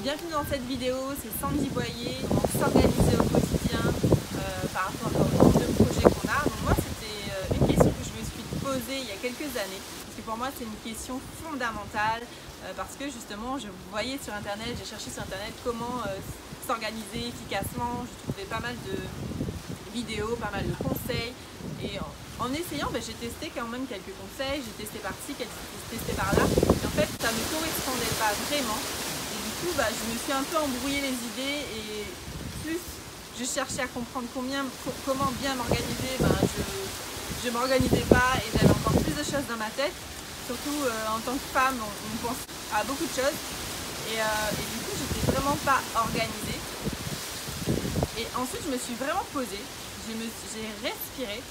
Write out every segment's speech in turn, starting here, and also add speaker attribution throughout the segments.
Speaker 1: Bienvenue dans cette vidéo, c'est Sandy Boyer, comment s'organiser au quotidien par rapport au nombre de projets qu'on a. Donc moi c'était une question que je me suis posée il y a quelques années, parce que pour moi c'est une question fondamentale, parce que justement je voyais sur internet, j'ai cherché sur internet comment s'organiser efficacement, je trouvais pas mal de vidéos, pas mal de conseils, et en essayant j'ai testé quand même quelques conseils, j'ai testé par-ci, testé par-là, et en fait ça ne me correspondait pas vraiment. Je me suis un peu embrouillé les idées et plus je cherchais à comprendre comment bien m'organiser, je ne m'organisais pas et j'avais encore plus de choses dans ma tête. Surtout en tant que femme, on pense à beaucoup de choses et du coup j'étais vraiment pas organisée. Et ensuite je me suis vraiment posée, j'ai respiré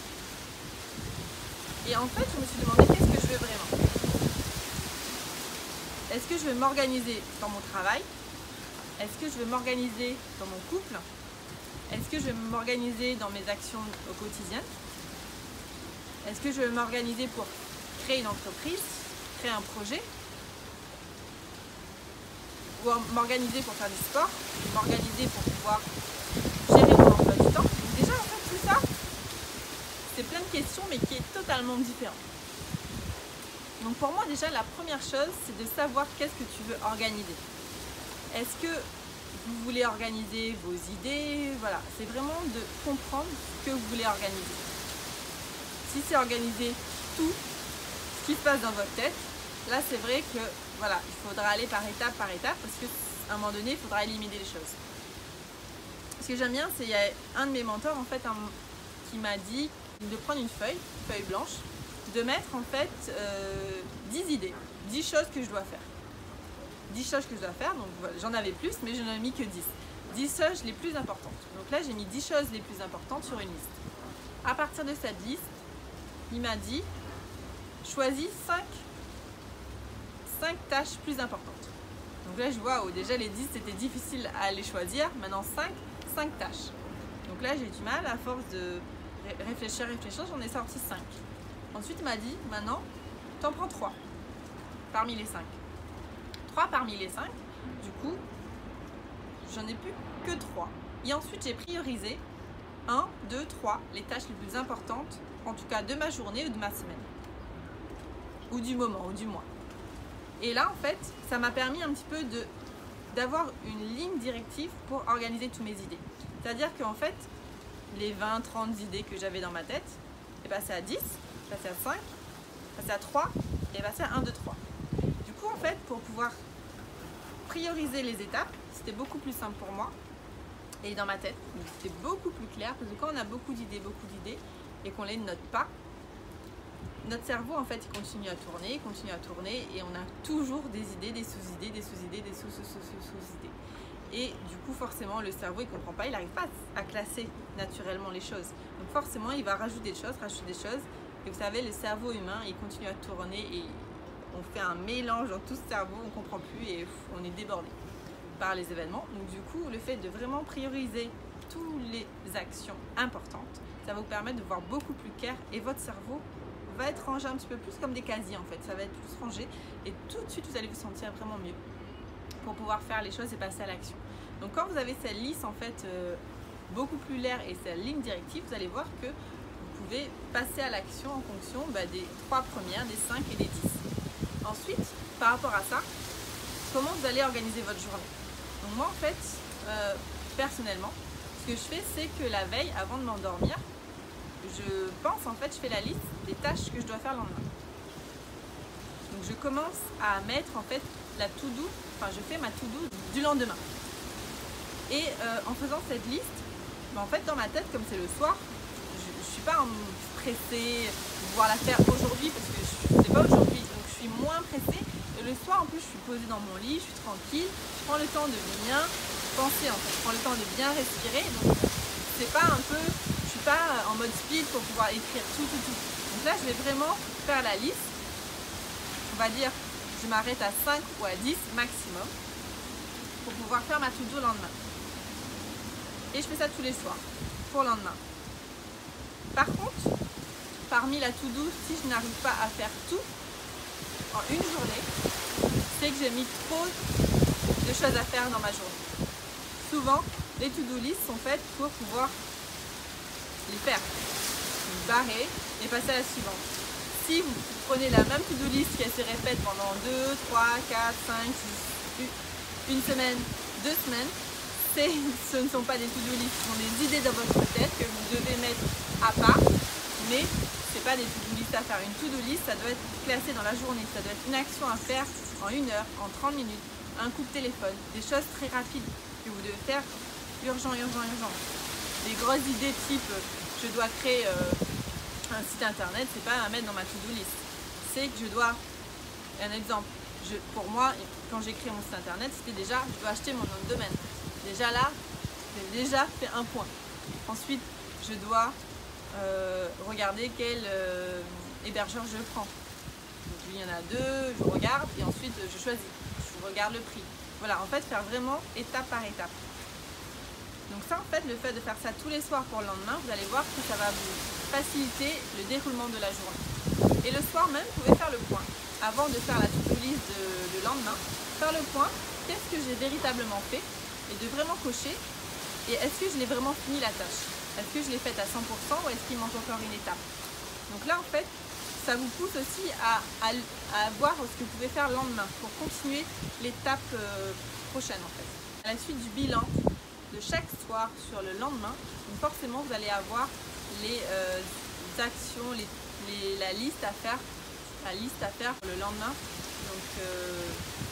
Speaker 1: et en fait je me suis demandé qu'est-ce que je veux vraiment. Est-ce que je veux m'organiser dans mon travail? Est-ce que je veux m'organiser dans mon couple? Est-ce que je veux m'organiser dans mes actions au quotidien? Est-ce que je veux m'organiser pour créer une entreprise, créer un projet? Ou m'organiser pour faire du sport? M'organiser pour pouvoir gérer mon emploi du temps? Donc déjà, en fait, tout ça, c'est plein de questions, mais qui est totalement différent. Donc pour moi déjà la première chose c'est de savoir qu'est-ce que tu veux organiser. Est-ce que vous voulez organiser vos idées? Voilà, c'est vraiment de comprendre ce que vous voulez organiser. Si c'est organiser tout ce qui se passe dans votre tête, là c'est vrai que voilà, il faudra aller par étape parce qu'à un moment donné il faudra éliminer les choses. Ce que j'aime bien c'est qu'il y a un de mes mentors en fait qui m'a dit de prendre une feuille blanche, de mettre en fait 10 idées, 10 choses que je dois faire. 10 choses que je dois faire, donc voilà, j'en avais plus, mais je n'en ai mis que 10. 10 choses les plus importantes. Donc là, j'ai mis 10 choses les plus importantes sur une liste. À partir de cette liste, il m'a dit, choisis 5 tâches plus importantes. Donc là, je vois, déjà les 10, c'était difficile à les choisir. Maintenant, 5 tâches. Donc là, j'ai du mal, à force de réfléchir, j'en ai sorti 5. Ensuite, il m'a dit, maintenant, t'en prends 3 parmi les 5. 3 parmi les 5, du coup, j'en ai plus que 3. Et ensuite, j'ai priorisé 1, 2, 3, les tâches les plus importantes, en tout cas de ma journée ou de ma semaine. Ou du moment, ou du mois. Et là, en fait, ça m'a permis un petit peu d'avoir une ligne directive pour organiser toutes mes idées. C'est-à-dire qu'en fait, les 20, 30 idées que j'avais dans ma tête, est passé à 10, passer à 5, passer à 3 et passer à 1, 2, 3. Du coup, en fait, pour pouvoir prioriser les étapes, c'était beaucoup plus simple pour moi et dans ma tête, c'était beaucoup plus clair parce que quand on a beaucoup d'idées et qu'on les note pas, notre cerveau, en fait, il continue à tourner et on a toujours des idées, des sous-idées, des sous-idées, des sous-sous-sous-sous-idées. Et du coup, forcément, le cerveau, il comprend pas, il n'arrive pas à classer naturellement les choses. Donc forcément, il va rajouter des choses. Et vous savez, le cerveau humain, il continue à tourner et on fait un mélange dans tout ce cerveau, on ne comprend plus et on est débordé par les événements. Donc du coup, le fait de vraiment prioriser toutes les actions importantes, ça va vous permettre de voir beaucoup plus clair et votre cerveau va être rangé un petit peu plus comme des casiers en fait. Ça va être plus rangé et tout de suite, vous allez vous sentir vraiment mieux pour pouvoir faire les choses et passer à l'action. Donc quand vous avez cette liste en fait beaucoup plus claire et cette ligne directive, vous allez voir que vous pouvez passer à l'action en fonction des 3 premières, des 5 et des 10. Ensuite, par rapport à ça, comment vous allez organiser votre journée? Donc moi en fait, personnellement, ce que je fais c'est que la veille, avant de m'endormir, je fais la liste des tâches que je dois faire le lendemain. Donc je commence à mettre en fait la to-do, je fais ma to-do du lendemain. Et en faisant cette liste, en fait dans ma tête, comme c'est le soir, je suis pas pressée de pouvoir la faire aujourd'hui parce que c'est pas aujourd'hui, donc je suis moins pressée. Et le soir en plus je suis posée dans mon lit, je suis tranquille, je prends le temps de bien penser en fait, je prends le temps de bien respirer. Donc c'est pas je suis pas en mode speed pour pouvoir écrire tout. Donc là je vais vraiment faire la liste. On va dire je m'arrête à 5 ou à 10 maximum pour pouvoir faire ma to-do le lendemain. Et je fais ça tous les soirs pour le lendemain. Par contre, parmi la to-do, si je n'arrive pas à faire tout en une journée, c'est que j'ai mis trop de choses à faire dans ma journée. Souvent, les to-do list sont faites pour pouvoir les faire, barrer et passer à la suivante. Si vous prenez la même to-do list qui se répète pendant 2, 3, 4, 5, 6, une semaine, 2 semaines, ce ne sont pas des to-do list, ce sont des idées dans votre tête que vous devez mettre à part, mais ce n'est pas des to-do list à faire. Une to-do list, ça doit être classé dans la journée, ça doit être une action à faire en 1 heure, en 30 minutes, un coup de téléphone, des choses très rapides que vous devez faire urgent. Des grosses idées type je dois créer un site internet, c'est pas à mettre dans ma to-do list. C'est que je dois, un exemple, pour moi, quand j'ai créé mon site internet, c'était déjà, je dois acheter mon nom de domaine. Déjà là, j'ai déjà fait un point. Ensuite, je dois regarder quel hébergeur je prends. Donc, il y en a 2, je regarde et ensuite je choisis. Je regarde le prix. Voilà, en fait, faire vraiment étape par étape. Donc ça, en fait, le fait de faire ça tous les soirs pour le lendemain, vous allez voir que ça va vous faciliter le déroulement de la journée. Et le soir même, vous pouvez faire le point. Avant de faire la to-do list de lendemain, faire le point, qu'est-ce que j'ai véritablement fait et de vraiment cocher. Et est-ce que je l'ai vraiment fini la tâche? Est-ce que je l'ai faite à 100% ou est-ce qu'il manque encore une étape? Donc là, en fait, ça vous pousse aussi à voir ce que vous pouvez faire le lendemain pour continuer l'étape prochaine, en fait. À la suite du bilan de chaque soir sur le lendemain, donc forcément vous allez avoir les actions, la liste à faire le lendemain. Donc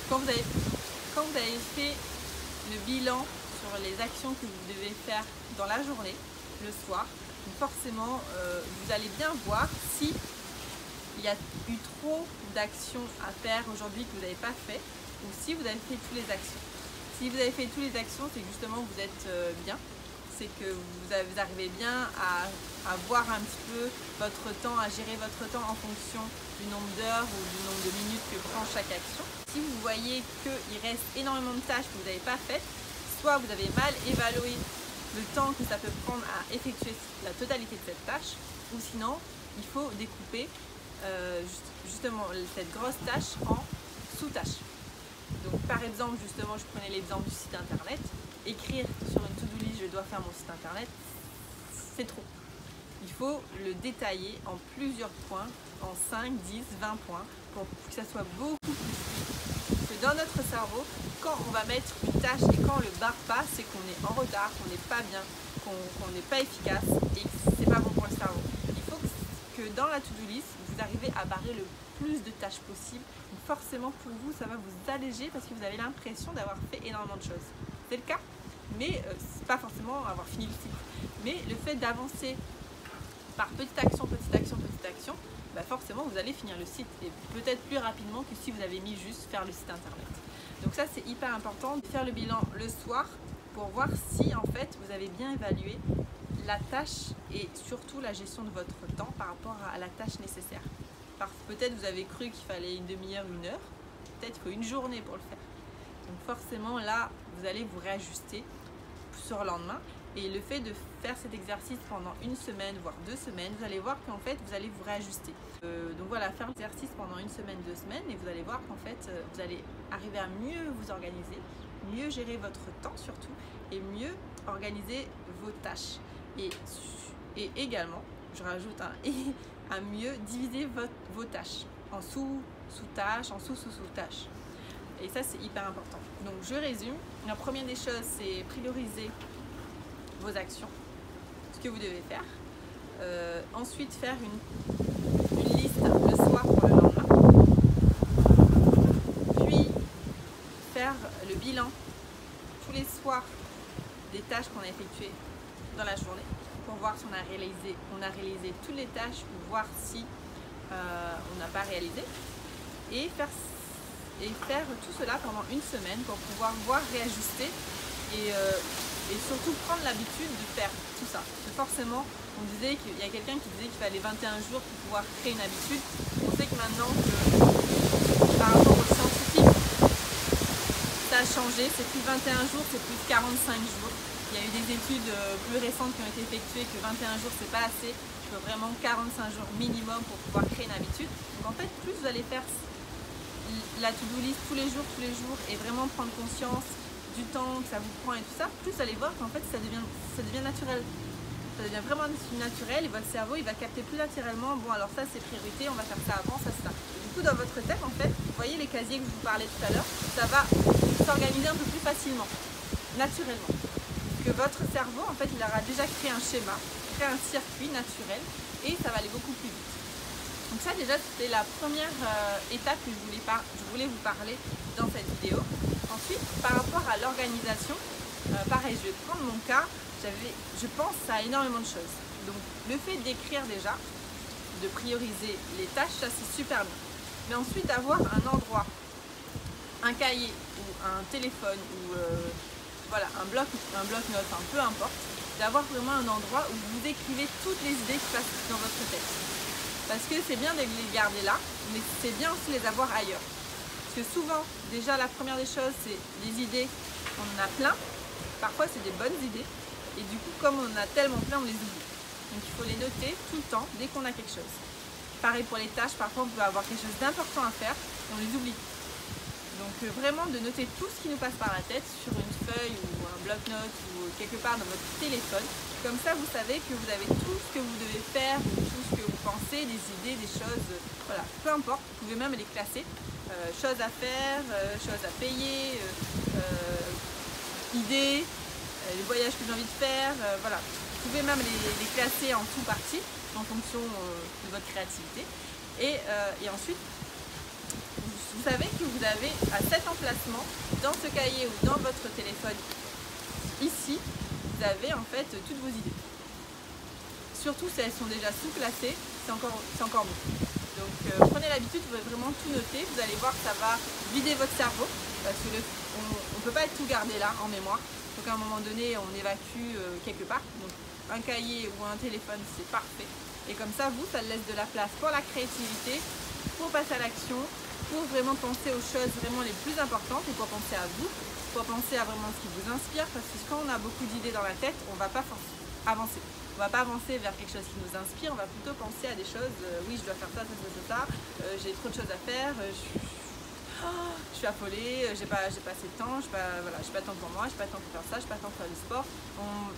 Speaker 1: quand vous avez fait le bilan sur les actions que vous devez faire dans la journée, le soir, donc forcément vous allez bien voir si il y a eu trop d'actions à faire aujourd'hui que vous n'avez pas fait ou si vous avez fait toutes les actions. Si vous avez fait toutes les actions, c'est que justement vous êtes bien, c'est que vous arrivez bien à voir un petit peu votre temps, à gérer votre temps en fonction du nombre d'heures ou du nombre de minutes que prend chaque action. Si vous voyez qu'il reste énormément de tâches que vous n'avez pas faites, soit vous avez mal évalué le temps que ça peut prendre à effectuer la totalité de cette tâche, ou sinon il faut découper justement cette grosse tâche en sous-tâches. Donc par exemple, justement, je prenais l'exemple du site internet, écrire sur une to-do list je dois faire mon site internet, c'est trop. Il faut le détailler en plusieurs points, en 5, 10, 20 points, pour que ça soit beaucoup plus fluide. Parce que dans notre cerveau, quand on va mettre une tâche et quand on ne le barre pas, c'est qu'on est en retard, qu'on n'est pas bien, qu'on n'est pas efficace et que c'est pas bon pour le cerveau. Il faut que dans la to-do list, vous arrivez à barrer le plus de tâches possible. Donc forcément pour vous, ça va vous alléger parce que vous avez l'impression d'avoir fait énormément de choses. C'est le cas, mais c'est pas forcément avoir fini le site. Mais le fait d'avancer par petite action, bah forcément vous allez finir le site et peut-être plus rapidement que si vous avez mis juste faire le site internet. Donc ça c'est hyper important de faire le bilan le soir pour voir si en fait vous avez bien évalué la tâche et surtout la gestion de votre temps par rapport à la tâche nécessaire. Peut-être vous avez cru qu'il fallait une demi-heure, 1 heure, peut-être qu'il faut une journée pour le faire. Donc forcément là, vous allez vous réajuster sur le lendemain. Et le fait de faire cet exercice pendant 1 semaine, voire 2 semaines, vous allez voir qu'en fait, vous allez vous réajuster. Donc voilà, faire l'exercice pendant 1 semaine, 2 semaines, et vous allez voir qu'en fait, vous allez arriver à mieux vous organiser, mieux gérer votre temps surtout, et mieux organiser vos tâches. Et également, je rajoute à mieux diviser vos tâches en sous-tâches, en sous-sous-sous-tâches. Et ça, c'est hyper important. Donc, je résume. La première des choses, c'est prioriser vos actions, ce que vous devez faire. Ensuite, faire une liste le soir pour le lendemain. Puis, faire le bilan tous les soirs des tâches qu'on a effectuées dans la journée pour voir si on a réalisé toutes les tâches ou voir si on n'a pas réalisé. Et faire tout cela pendant 1 semaine pour pouvoir réajuster et surtout prendre l'habitude de faire tout ça. Parce que forcément, on disait qu'il y a quelqu'un qui disait qu'il fallait 21 jours pour pouvoir créer une habitude. On sait que maintenant, par rapport aux scientifiques, ça a changé. C'est plus 21 jours, c'est plus 45 jours. Il y a eu des études plus récentes qui ont été effectuées que 21 jours, c'est pas assez. Il faut vraiment 45 jours minimum pour pouvoir créer une habitude. Donc en fait, plus vous allez faire la to-do list tous les jours et vraiment prendre conscience du temps que ça vous prend et tout ça, plus vous allez voir qu'en fait ça devient naturel. Ça devient vraiment naturel et votre cerveau il va capter plus naturellement, bon alors ça c'est priorité, on va faire ça avant, ça c'est ça. Du coup dans votre tête en fait, vous voyez les casiers que je vous parlais tout à l'heure, ça va s'organiser un peu plus facilement, naturellement. Parce que votre cerveau en fait il aura déjà créé un schéma, créé un circuit naturel et ça va aller beaucoup plus vite. Donc ça déjà c'était la première étape que je voulais vous parler dans cette vidéo. Ensuite par rapport à l'organisation, pareil je vais prendre mon cas. Je pense à énormément de choses. Donc le fait d'écrire déjà, de prioriser les tâches, ça c'est super bien. Mais ensuite avoir un endroit, un cahier ou un téléphone ou voilà, un bloc-notes, enfin, peu importe, d'avoir vraiment un endroit où vous écrivez toutes les idées qui passent dans votre tête. Parce que c'est bien de les garder là, mais c'est bien aussi de les avoir ailleurs. Parce que souvent, déjà la première des choses, c'est les idées, on en a plein. Parfois c'est des bonnes idées. Et du coup, comme on en a tellement plein, on les oublie. Donc il faut les noter tout le temps, dès qu'on a quelque chose. Pareil pour les tâches, parfois on peut avoir quelque chose d'important à faire, on les oublie. Donc vraiment de noter tout ce qui nous passe par la tête sur une feuille ou un bloc-notes ou quelque part dans votre téléphone. Comme ça, vous savez que vous avez tout ce que vous devez faire, tout ce que vous pensez, des idées, des choses, voilà, peu importe, vous pouvez même les classer. Choses à faire, choses à payer, idées, les voyages que j'ai envie de faire, voilà. Vous pouvez même les classer en sous-parties en fonction de votre créativité. Et ensuite, vous savez que vous avez à cet emplacement, dans ce cahier ou dans votre téléphone, ici, vous avez en fait toutes vos idées. Surtout si elles sont déjà sous-classées, c'est encore mieux. Donc prenez l'habitude de vraiment tout noter, vous allez voir que ça va vider votre cerveau, parce que on ne peut pas être tout gardé là en mémoire. Donc à un moment donné, on évacue quelque part. Donc un cahier ou un téléphone, c'est parfait. Et comme ça, vous, ça laisse de la place pour la créativité, pour passer à l'action, pour vraiment penser aux choses vraiment les plus importantes et pour penser à vous, pour penser à vraiment ce qui vous inspire. Parce que quand on a beaucoup d'idées dans la tête, on ne va pas avancer. On ne va pas avancer vers quelque chose qui nous inspire, on va plutôt penser à des choses, oui, je dois faire ça, j'ai trop de choses à faire, je suis affolée, j'ai pas assez de temps, j'ai pas de temps pour moi, j'ai pas de temps pour faire ça, j'ai pas de temps pour faire du sport.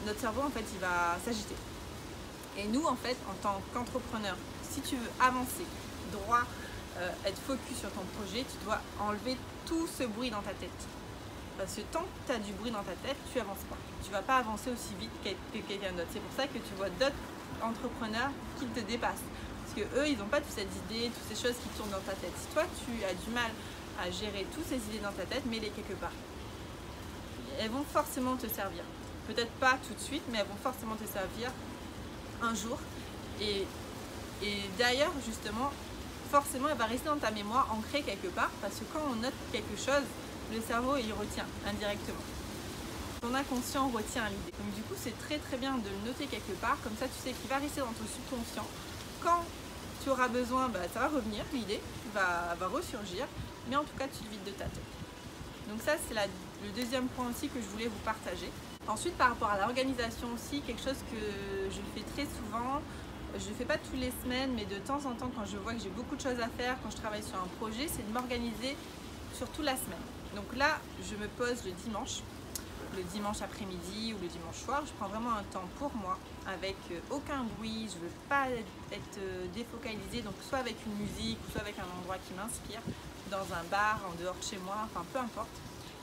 Speaker 1: Notre cerveau en fait il va s'agiter. Et nous en fait en tant qu'entrepreneur, si tu veux avancer droit, être focus sur ton projet, tu dois enlever tout ce bruit dans ta tête. Parce que tant que tu as du bruit dans ta tête, tu n'avances pas. Tu ne vas pas avancer aussi vite que quelqu'un d'autre. C'est pour ça que tu vois d'autres entrepreneurs qui te dépassent. Parce qu'eux, ils n'ont pas toutes ces idées, toutes ces choses qui tournent dans ta tête. Si toi, tu as du mal à gérer toutes ces idées dans ta tête, mets-les quelque part. Elles vont forcément te servir. Peut-être pas tout de suite, mais elles vont forcément te servir un jour. Et d'ailleurs, justement, forcément, elle va rester dans ta mémoire, ancrée quelque part. Parce que quand on note quelque chose, le cerveau il retient indirectement. Ton inconscient retient l'idée. Donc du coup c'est très très bien de le noter quelque part, comme ça tu sais qu'il va rester dans ton subconscient. Quand tu auras besoin, ça va revenir, l'idée va ressurgir, mais en tout cas tu le vides de ta tête. Donc ça c'est le deuxième point aussi que je voulais vous partager. Ensuite par rapport à l'organisation aussi, quelque chose que je fais très souvent, je ne fais pas tous les semaines, mais de temps en temps quand je vois que j'ai beaucoup de choses à faire, quand je travaille sur un projet, c'est de m'organiser sur toute la semaine. Donc là, je me pose le dimanche après-midi ou le dimanche soir. Je prends vraiment un temps pour moi avec aucun bruit. Je ne veux pas être défocalisée, donc soit avec une musique, soit avec un endroit qui m'inspire, dans un bar, en dehors de chez moi, enfin peu importe.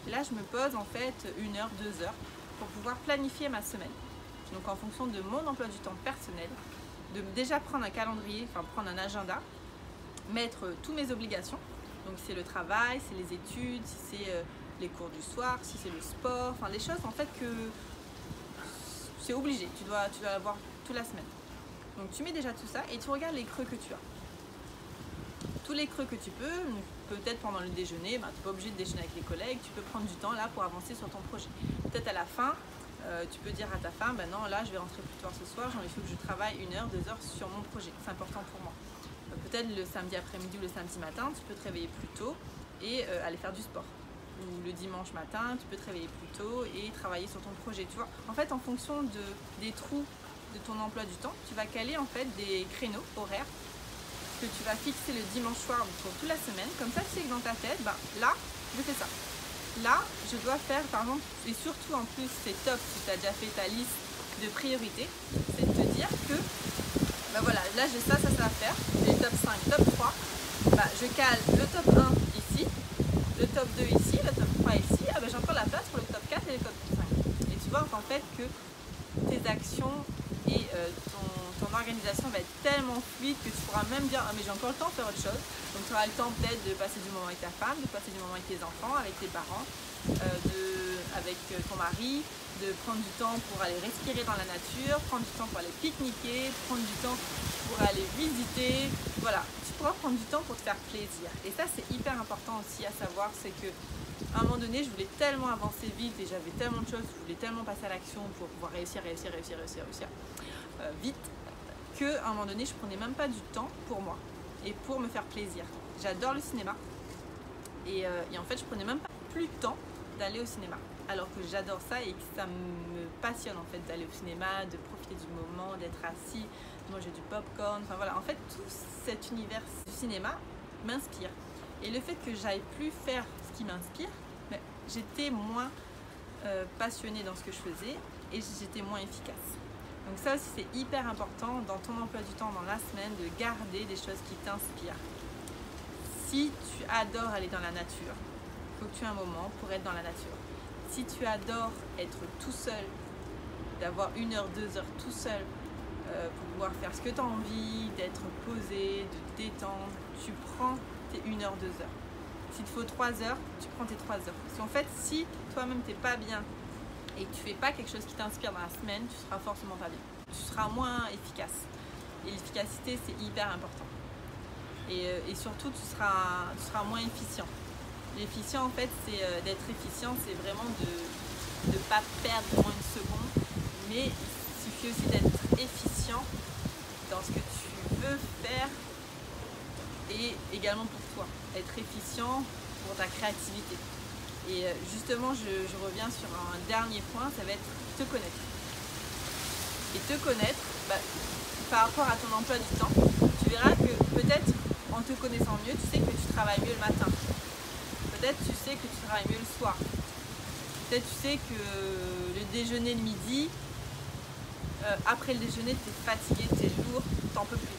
Speaker 1: Et là, je me pose en fait 1 heure, 2 heures pour pouvoir planifier ma semaine. Donc en fonction de mon emploi du temps personnel, de déjà prendre un calendrier, enfin prendre un agenda, mettre toutes mes obligations. Donc c'est le travail, c'est les études, si c'est les cours du soir, si c'est le sport, enfin les choses en fait que c'est obligé, tu dois l'avoir toute la semaine. Donc tu mets déjà tout ça et tu regardes les creux que tu as. Tous les creux que tu peux, peut-être pendant le déjeuner, tu n'es pas obligé de déjeuner avec les collègues, tu peux prendre du temps là pour avancer sur ton projet. Peut-être à la fin, tu peux dire à ta femme, non là je vais rentrer plus tard ce soir, il faut que je travaille 1 heure, 2 heures sur mon projet, c'est important pour moi. Peut-être le samedi après-midi ou le samedi matin, tu peux te réveiller plus tôt et aller faire du sport. Ou le dimanche matin, tu peux te réveiller plus tôt et travailler sur ton projet. Tu vois, en fait, en fonction des trous de ton emploi du temps, tu vas caler en fait des créneaux horaires que tu vas fixer le dimanche soir pour toute la semaine. Comme ça, tu sais que dans ta tête, ben, là, je fais ça. Là, je dois faire, par exemple, et surtout en plus, c'est top si tu as déjà fait ta liste de priorités, c'est de te dire que, ben voilà, là j'ai ça à faire, j'ai top 5, top 3, ben, je cale le top 1 ici, le top 2 ici, le top 3 ici, ah ben, j'ai encore la place pour le top 4 et le top 5. Et tu vois en fait que tes actions et ton organisation va être tellement fluide que tu pourras même dire ah mais j'ai encore le temps de faire autre chose. Donc tu auras le temps peut-être de passer du moment avec ta femme, de passer du moment avec tes enfants, avec tes parents, avec ton mari, de prendre du temps pour aller respirer dans la nature, prendre du temps pour aller pique-niquer, prendre du temps pour aller visiter. Voilà, tu pourras prendre du temps pour te faire plaisir. Et ça c'est hyper important aussi à savoir, c'est que à un moment donné, je voulais tellement avancer vite et j'avais tellement de choses, je voulais tellement passer à l'action pour pouvoir réussir vite, qu'à un moment donné, je prenais même pas du temps pour moi et pour me faire plaisir. J'adore le cinéma et en fait, je prenais même pas plus de temps d'aller au cinéma, alors que j'adore ça et que ça me passionne en fait d'aller au cinéma, de profiter du moment, d'être assis, de manger du popcorn, enfin voilà, en fait, tout cet univers du cinéma m'inspire. Et le fait que j'aille plus faire ce qui m'inspire, ben, j'étais moins passionnée dans ce que je faisais et j'étais moins efficace. Donc ça aussi c'est hyper important dans ton emploi du temps dans la semaine de garder des choses qui t'inspirent. Si tu adores aller dans la nature, il faut que tu aies un moment pour être dans la nature. Si tu adores être tout seul, d'avoir 1 heure, 2 heures tout seul pour pouvoir faire ce que tu as envie, d'être posé, de te détendre, tu prends tes 1 heure, 2 heures. S'il te faut 3 heures, tu prends tes 3 heures. Parce qu'en fait, si toi-même t'es pas bien et que tu fais pas quelque chose qui t'inspire dans la semaine, tu seras forcément pas bien. Tu seras moins efficace. Et l'efficacité, c'est hyper important. Et surtout, tu seras moins efficient. L'efficient, en fait, c'est d'être efficient, c'est vraiment de ne pas perdre vraiment une seconde. Mais il suffit aussi d'être efficient dans ce que tu veux faire et également pour toi. Être efficient pour ta créativité. Et justement, je reviens sur un dernier point, ça va être te connaître. Et te connaître, bah, par rapport à ton emploi du temps, tu verras que peut-être en te connaissant mieux, tu sais que tu travailles mieux le matin. Peut-être tu sais que tu travailles mieux le soir. Peut-être tu sais que le déjeuner le midi, après le déjeuner, tu es fatigué, tu es lourd, tu n'en peux plus.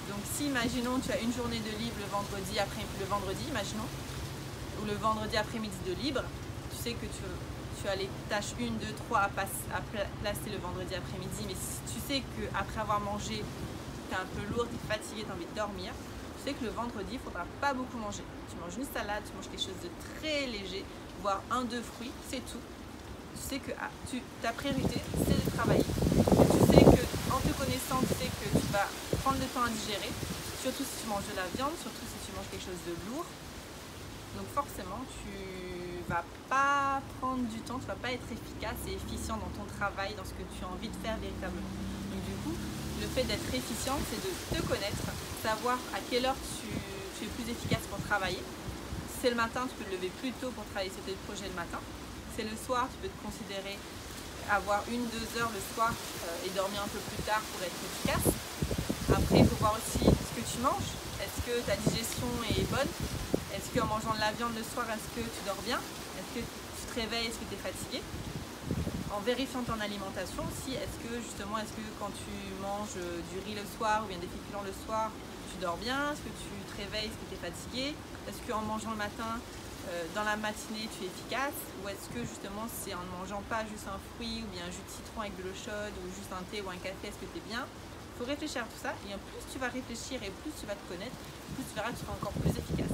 Speaker 1: Donc si, imaginons, tu as une journée de libre le vendredi, imaginons, ou le vendredi après-midi de libre, tu sais que tu as les tâches 1, 2, 3 à placer le vendredi après-midi, mais si tu sais qu'après avoir mangé, tu es un peu lourd, tu es fatigué, tu as envie de dormir, tu sais que le vendredi, il ne faudra pas beaucoup manger. Tu manges une salade, tu manges quelque chose de très léger, voire 1-2 fruits, c'est tout. Tu sais que ta priorité, c'est de travailler. Tu sais qu'en te connaissant, tu sais que tu vas prendre le temps à digérer, surtout si tu manges de la viande, surtout si tu manges quelque chose de lourd. Donc forcément, tu vas pas prendre du temps, tu vas pas être efficace et efficient dans ton travail, dans ce que tu as envie de faire véritablement. Donc du coup, le fait d'être efficient, c'est de te connaître, savoir à quelle heure tu es plus efficace pour travailler. Si c'est le matin, tu peux te lever plus tôt pour travailler sur tes projets le matin. Si c'est le soir, tu peux te considérer avoir 1-2 heures le soir et dormir un peu plus tard pour être efficace. Après, il faut voir aussi ce que tu manges. Est-ce que ta digestion est bonne? Est-ce qu'en mangeant de la viande le soir, est-ce que tu dors bien? Est-ce que tu te réveilles? Est-ce que tu es fatigué? En vérifiant ton alimentation aussi, est-ce que quand tu manges du riz le soir ou bien des féculents le soir, tu dors bien? Est-ce que tu te réveilles? Est-ce que tu es fatigué? Est-ce qu'en mangeant le matin, dans la matinée, tu es efficace? Ou est-ce que justement, c'est en ne mangeant pas juste un fruit ou bien un jus de citron avec de l'eau chaude ou juste un thé ou un café, est-ce que tu es bien? Il faut réfléchir à tout ça et en plus tu vas réfléchir et plus tu vas te connaître, plus tu verras que tu seras encore plus efficace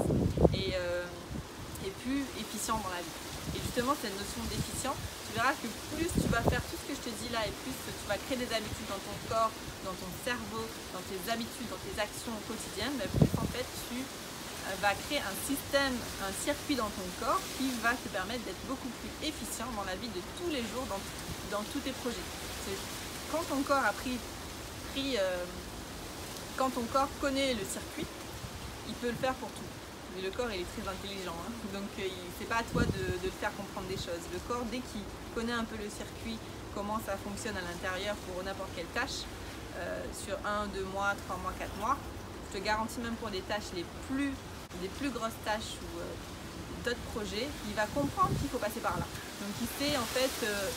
Speaker 1: et plus efficient dans la vie. Et justement, cette notion d'efficient, tu verras que plus tu vas faire tout ce que je te dis là et plus tu vas créer des habitudes dans ton corps, dans ton cerveau, dans tes habitudes, dans tes actions quotidiennes, plus en fait tu vas créer un système, un circuit dans ton corps qui va te permettre d'être beaucoup plus efficient dans la vie de tous les jours, dans tous tes projets. Quand ton corps quand ton corps connaît le circuit, il peut le faire pour tout. Mais le corps, il est très intelligent, hein. Donc c'est pas à toi de le faire comprendre des choses. Le corps, dès qu'il connaît un peu le circuit, comment ça fonctionne à l'intérieur pour n'importe quelle tâche, sur 1, 2 mois, 3 mois, 4 mois, je te garantis même pour des tâches les plus grosses tâches ou d'autres projets, il va comprendre qu'il faut passer par là. Donc il sait en fait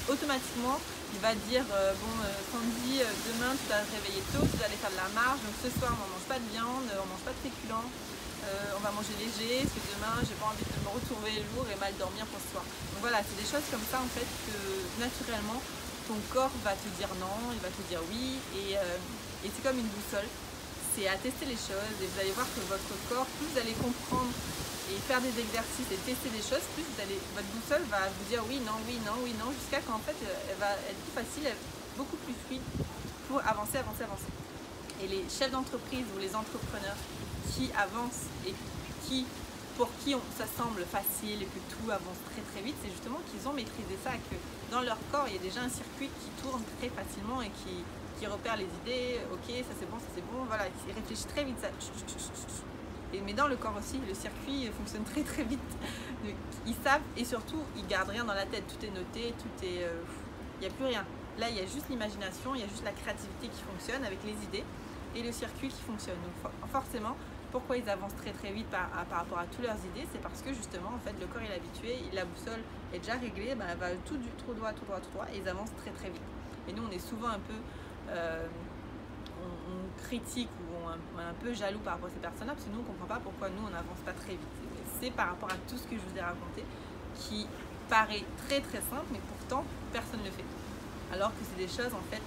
Speaker 1: automatiquement, il va dire bon Sandy, demain tu vas te réveiller tôt, tu vas aller faire de la marche, donc ce soir on ne mange pas de viande, on ne mange pas de féculents, on va manger léger, parce que demain j'ai pas envie de me retrouver lourd et mal dormir pour ce soir. Donc voilà, c'est des choses comme ça en fait que naturellement ton corps va te dire non, il va te dire oui, et c'est comme une boussole, c'est à tester les choses et vous allez voir que votre corps, plus vous allez comprendre et faire des exercices et tester des choses, plus votre boussole va vous dire oui, non, oui, non, oui, non, jusqu'à qu'en fait elle va être plus facile, beaucoup plus fluide pour avancer. Et les chefs d'entreprise ou les entrepreneurs qui avancent et pour qui ça semble facile et que tout avance très très vite, c'est justement qu'ils ont maîtrisé ça, que dans leur corps il y a déjà un circuit qui tourne très facilement et qui repère les idées, ok, ça c'est bon, voilà, ils réfléchissent très vite, ça. Mais dans le corps aussi, le circuit fonctionne très très vite. Donc, ils savent et surtout ils gardent rien dans la tête, tout est noté, il n'y a plus rien. Là il y a juste l'imagination, il y a juste la créativité qui fonctionne avec les idées et le circuit qui fonctionne. Donc forcément, pourquoi ils avancent très très vite par rapport à toutes leurs idées, c'est parce que justement en fait le corps est habitué, la boussole est déjà réglée, elle va tout droit et ils avancent très très vite. Et nous on est souvent un peu on critique ou on est un peu jaloux par rapport à ces personnes-là parce que nous on ne comprend pas pourquoi nous on n'avance pas très vite. C'est par rapport à tout ce que je vous ai raconté qui paraît très très simple, mais pourtant personne ne le fait. Alors que c'est des choses en fait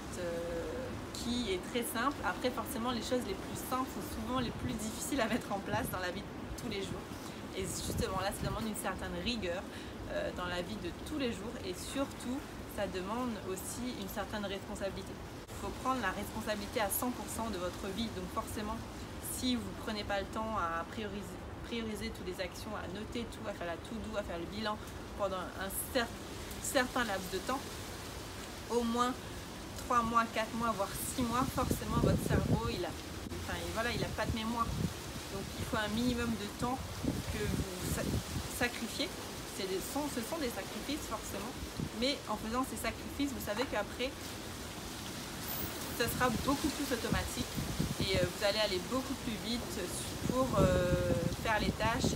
Speaker 1: qui est très simple. Après forcément les choses les plus simples sont souvent les plus difficiles à mettre en place dans la vie de tous les jours. Et justement là ça demande une certaine rigueur dans la vie de tous les jours et surtout ça demande aussi une certaine responsabilité. Il faut prendre la responsabilité à 100% de votre vie. Donc forcément, si vous ne prenez pas le temps à prioriser toutes les actions, à noter tout, à faire la to-do, à faire le bilan pendant un certain laps de temps, au moins 3 mois, 4 mois, voire 6 mois, forcément votre cerveau, il a pas de mémoire. Donc il faut un minimum de temps que vous sacrifiez. Ce sont des sacrifices forcément, mais en faisant ces sacrifices, vous savez qu'après, ça sera beaucoup plus automatique et vous allez aller beaucoup plus vite pour faire les tâches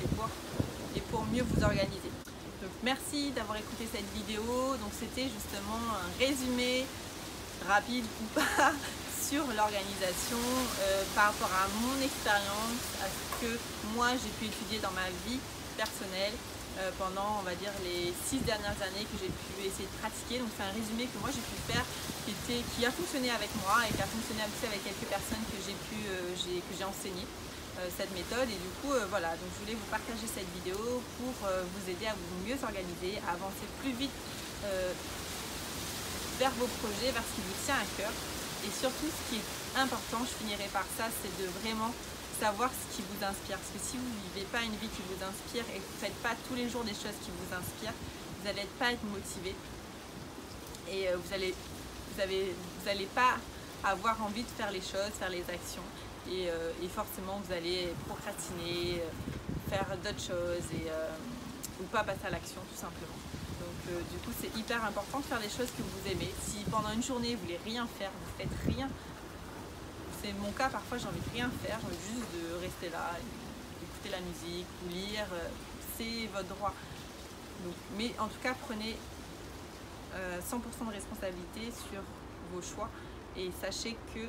Speaker 1: et pour mieux vous organiser. Donc merci d'avoir écouté cette vidéo. Donc c'était justement un résumé rapide ou pas sur l'organisation par rapport à mon expérience, à ce que moi j'ai pu étudier dans ma vie personnelle pendant on va dire les 6 dernières années que j'ai pu essayer de pratiquer. Donc c'est un résumé que moi j'ai pu faire qui a fonctionné avec moi et qui a fonctionné aussi avec quelques personnes que j'ai enseigné cette méthode. Et du coup voilà, donc je voulais vous partager cette vidéo pour vous aider à vous mieux organiser, à avancer plus vite vers vos projets, vers ce qui vous tient à cœur. Et surtout ce qui est important, je finirai par ça, c'est de vraiment savoir ce qui vous inspire. Parce que si vous ne vivez pas une vie qui vous inspire et que vous ne faites pas tous les jours des choses qui vous inspirent, vous n'allez pas être motivé et vous allez pas avoir envie de faire les choses, faire les actions et forcément vous allez procrastiner, faire d'autres choses ou pas passer à l'action tout simplement. Donc du coup c'est hyper important de faire des choses que vous aimez. Si pendant une journée vous voulez rien faire, vous faites rien. C'est mon cas, parfois j'ai envie de rien faire, juste de rester là, écouter la musique ou lire, c'est votre droit. Donc, mais en tout cas prenez 100% de responsabilité sur vos choix et sachez que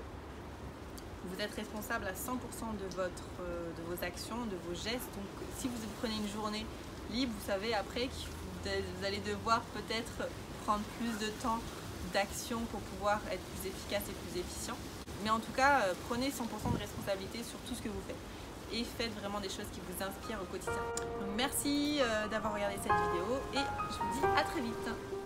Speaker 1: vous êtes responsable à 100% de vos actions, de vos gestes. Donc si vous prenez une journée libre, vous savez après que vous allez devoir peut-être prendre plus de temps d'action pour pouvoir être plus efficace et plus efficient. Mais en tout cas, prenez 100% de responsabilité sur tout ce que vous faites et faites vraiment des choses qui vous inspirent au quotidien. Donc, merci d'avoir regardé cette vidéo et je vous dis à très vite.